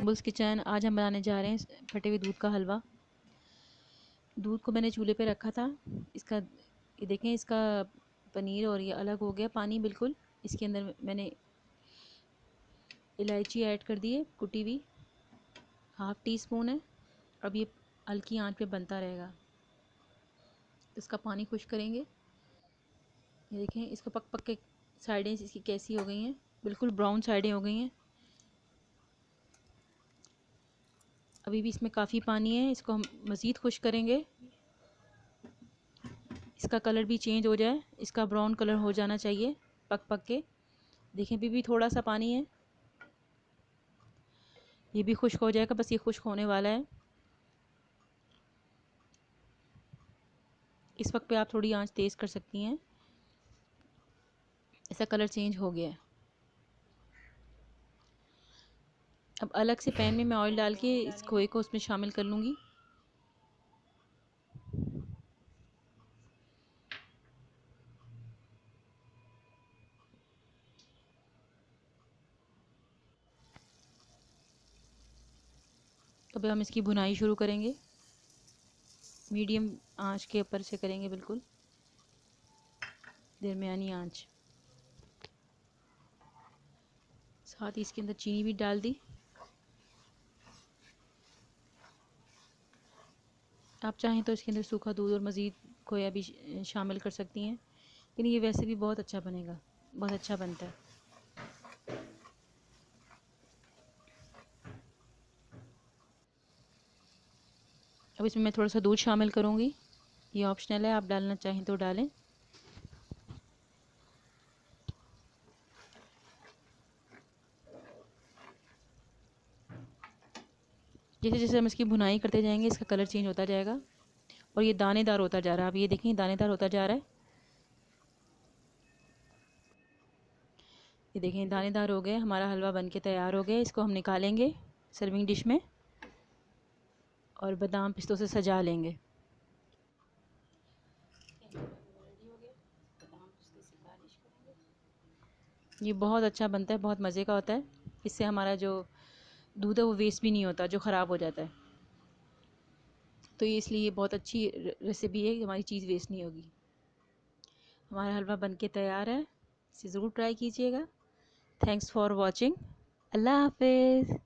Bulls kitchen. आज हम बनाने जा रहे हैं फटे हुए दूध का हलवा। दूध को मैंने चूल्हे पे रखा था। इसका ये देखें, इसका पनीर और ये अलग हो गया पानी बिल्कुल। इसके अंदर मैंने इलायची ऐड कर दी है कुटी हुई, 1/2 टीस्पून है। अब ये हल्की आंच पे बनता रहेगा। इसका पानी खुश करेंगे। ये देखें, इसको पक पक के साइडें इसकी कैसी हो गई हैं, बिल्कुल ब्राउन साइडें हो गई हैं। अभी भी इसमें काफ़ी पानी है, इसको हम मज़ीद खुश करेंगे। इसका कलर भी चेंज हो जाए, इसका ब्राउन कलर हो जाना चाहिए पक पक के। देखें, अभी भी थोड़ा सा पानी है, ये भी खुश्क हो जाएगा। बस ये खुश्क होने वाला है। इस वक्त पे आप थोड़ी आंच तेज़ कर सकती हैं। इसका कलर चेंज हो गया है। अब अलग से पैन में मैं ऑयल डाल के इस खोए को उसमें शामिल कर लूँगी। अब हम इसकी भुनाई शुरू करेंगे। मीडियम आंच के ऊपर से करेंगे, बिल्कुल दरमियानी आंच। साथ ही इसके अंदर चीनी भी डाल दी। आप चाहें तो इसके अंदर सूखा दूध और मज़ीद खोया भी शामिल कर सकती हैं, लेकिन ये वैसे भी बहुत अच्छा बनेगा, बहुत अच्छा बनता है। अब इसमें मैं थोड़ा सा दूध शामिल करूँगी। ये ऑप्शनल है, आप डालना चाहें तो डालें। जैसे जैसे हम इसकी भुनाई करते जाएंगे, इसका कलर चेंज होता जाएगा और ये दानेदार होता जा रहा है। आप ये देखें, दानेदार होता जा रहा है। ये देखें, दानेदार हो गए, हमारा हलवा बन के तैयार हो गया। इसको हम निकालेंगे सर्विंग डिश में और बादाम पिस्तों से सजा लेंगे। ये बहुत अच्छा बनता है, बहुत मज़े का होता है। इससे हमारा जो दूध है वो वेस्ट भी नहीं होता, जो ख़राब हो जाता है। तो ये इसलिए बहुत अच्छी रेसिपी है कि हमारी चीज़ वेस्ट नहीं होगी। हमारा हलवा बन के तैयार है, इसे ज़रूर ट्राई कीजिएगा। Thanks for watching. अल्लाह हाफिज़।